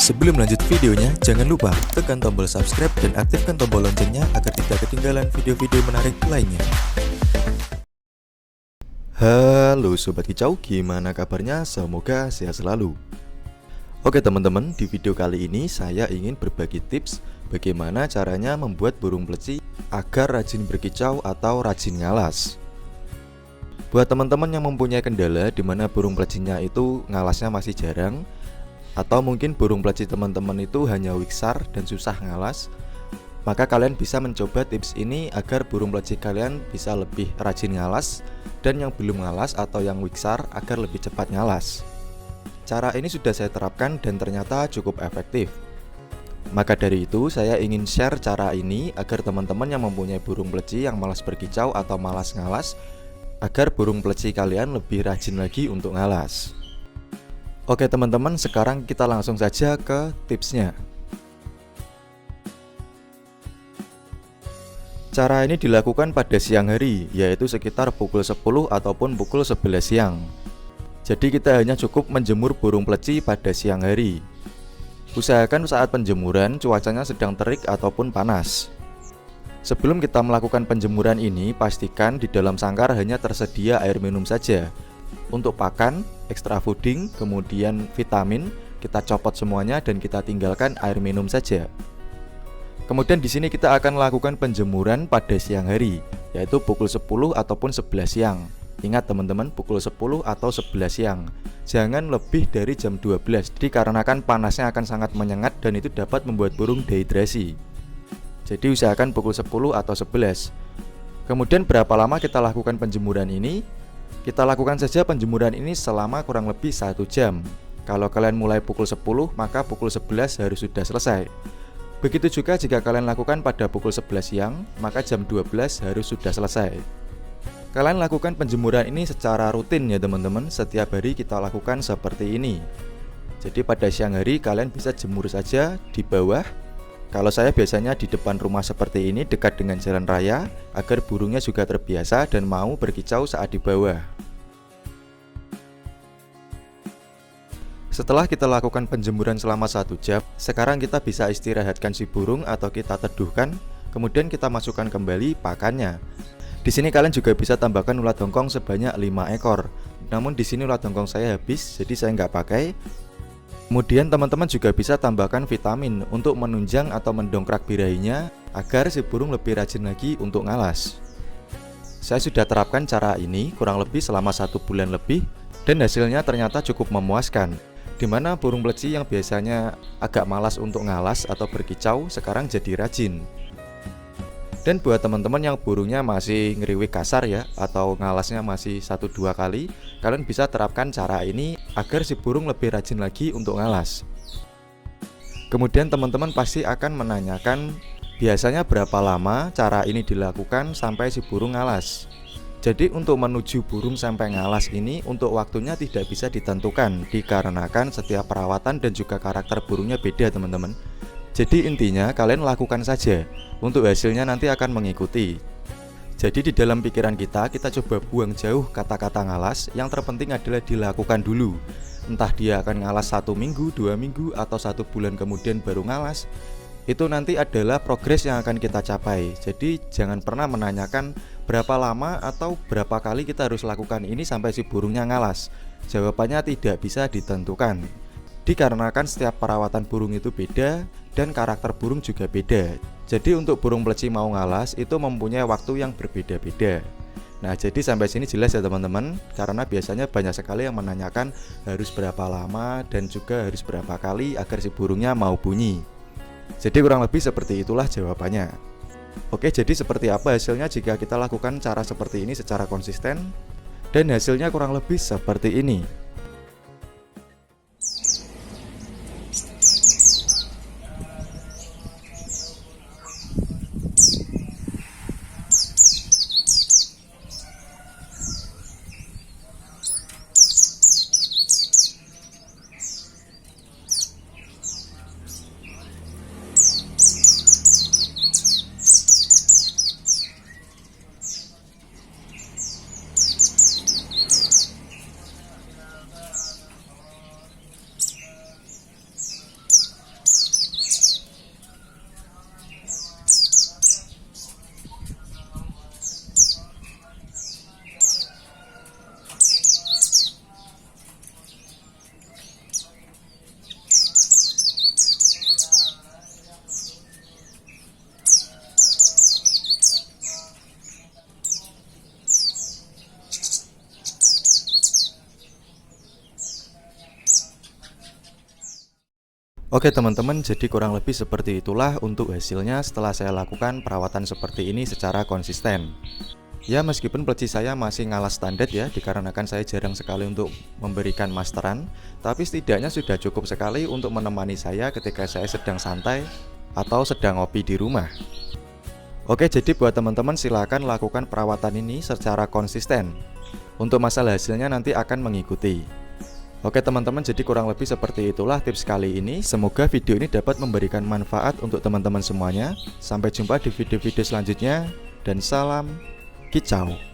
Sebelum lanjut videonya, jangan lupa tekan tombol subscribe dan aktifkan tombol loncengnya agar tidak ketinggalan video-video menarik lainnya. Halo Sobat Kicau, gimana kabarnya? Semoga sehat selalu. Oke teman-teman, di video kali ini saya ingin berbagi tips bagaimana caranya membuat burung pleci agar rajin berkicau atau rajin ngalas. Buat teman-teman yang mempunyai kendala di mana burung plecinya itu ngalasnya masih jarang, atau mungkin burung pleci teman-teman itu hanya wiksar dan susah ngalas, maka kalian bisa mencoba tips ini agar burung pleci kalian bisa lebih rajin ngalas, dan yang belum ngalas atau yang wiksar agar lebih cepat ngalas. Cara ini sudah saya terapkan dan ternyata cukup efektif. Maka dari itu saya ingin share cara ini agar teman-teman yang mempunyai burung pleci yang malas berkicau atau malas ngalas, agar burung pleci kalian lebih rajin lagi untuk ngalas. Oke teman-teman, sekarang kita langsung saja ke tipsnya. Cara ini dilakukan pada siang hari, yaitu sekitar pukul 10 ataupun pukul 11 siang. Jadi kita hanya cukup menjemur burung pleci pada siang hari. Usahakan saat penjemuran cuacanya sedang terik ataupun panas. Sebelum kita melakukan penjemuran ini, pastikan di dalam sangkar hanya tersedia air minum saja. Untuk pakan, extra fooding, kemudian vitamin, kita copot semuanya dan kita tinggalkan air minum saja. Kemudian di sini kita akan melakukan penjemuran pada siang hari, yaitu pukul 10 ataupun 11 siang. Ingat teman-teman, pukul 10 atau 11 siang. Jangan lebih dari jam 12, dikarenakan panasnya akan sangat menyengat dan itu dapat membuat burung dehidrasi. Jadi usahakan pukul 10 atau 11. Kemudian berapa lama kita lakukan penjemuran ini? Kita lakukan saja penjemuran ini selama kurang lebih 1 jam. Kalau kalian mulai pukul 10, maka pukul 11 harus sudah selesai. Begitu juga jika kalian lakukan pada pukul 11 siang, maka jam 12 harus sudah selesai. Kalian lakukan penjemuran ini secara rutin ya teman-teman. Setiap hari kita lakukan seperti ini. Jadi pada siang hari kalian bisa jemur saja di bawah. Kalau saya biasanya di depan rumah seperti ini, dekat dengan jalan raya, agar burungnya juga terbiasa dan mau berkicau saat di bawah. Setelah kita lakukan penjemuran selama 1 jam, sekarang kita bisa istirahatkan si burung atau kita teduhkan, kemudian kita masukkan kembali pakannya. Di sini kalian juga bisa tambahkan ulat hongkong sebanyak 5 ekor. Namun di sini ulat hongkong saya habis, jadi saya nggak pakai. Kemudian teman-teman juga bisa tambahkan vitamin untuk menunjang atau mendongkrak birahinya agar si burung lebih rajin lagi untuk ngalas. Saya sudah terapkan cara ini kurang lebih selama 1 bulan lebih dan hasilnya ternyata cukup memuaskan, dimana burung pleci yang biasanya agak malas untuk ngalas atau berkicau sekarang jadi rajin. Dan buat teman-teman yang burungnya masih ngeriwik kasar ya, atau ngalasnya masih 1-2 kali, kalian bisa terapkan cara ini agar si burung lebih rajin lagi untuk ngalas. Kemudian teman-teman pasti akan menanyakan, biasanya berapa lama cara ini dilakukan sampai si burung ngalas. Jadi untuk menuju burung sampai ngalas ini, untuk waktunya tidak bisa ditentukan, dikarenakan setiap perawatan dan juga karakter burungnya beda teman-teman. Jadi intinya kalian lakukan saja, untuk hasilnya nanti akan mengikuti. Jadi di dalam pikiran kita coba buang jauh kata-kata ngalas, yang terpenting adalah dilakukan dulu. Entah dia akan ngalas 1 minggu, 2 minggu, atau 1 bulan kemudian baru ngalas, itu nanti adalah progres yang akan kita capai. Jadi jangan pernah menanyakan berapa lama atau berapa kali kita harus lakukan ini sampai si burungnya ngalas. Jawabannya tidak bisa ditentukan, dikarenakan setiap perawatan burung itu beda dan karakter burung juga beda. Jadi untuk burung pleci mau ngalas itu mempunyai waktu yang berbeda-beda. Nah jadi sampai sini jelas ya teman-teman, karena biasanya banyak sekali yang menanyakan harus berapa lama dan juga harus berapa kali agar si burungnya mau bunyi. Jadi kurang lebih seperti itulah jawabannya. Oke, jadi seperti apa hasilnya jika kita lakukan cara seperti ini secara konsisten? Dan hasilnya kurang lebih seperti ini. Oke teman-teman, jadi kurang lebih seperti itulah untuk hasilnya setelah saya lakukan perawatan seperti ini secara konsisten. Ya, meskipun peci saya masih ngalah standar ya, dikarenakan saya jarang sekali untuk memberikan masteran, tapi setidaknya sudah cukup sekali untuk menemani saya ketika saya sedang santai atau sedang ngopi di rumah. Oke, jadi buat teman-teman silakan lakukan perawatan ini secara konsisten. Untuk masalah hasilnya nanti akan mengikuti. Oke teman-teman, jadi kurang lebih seperti itulah tips kali ini. Semoga video ini dapat memberikan manfaat untuk teman-teman semuanya. Sampai jumpa di video-video selanjutnya dan salam kicau.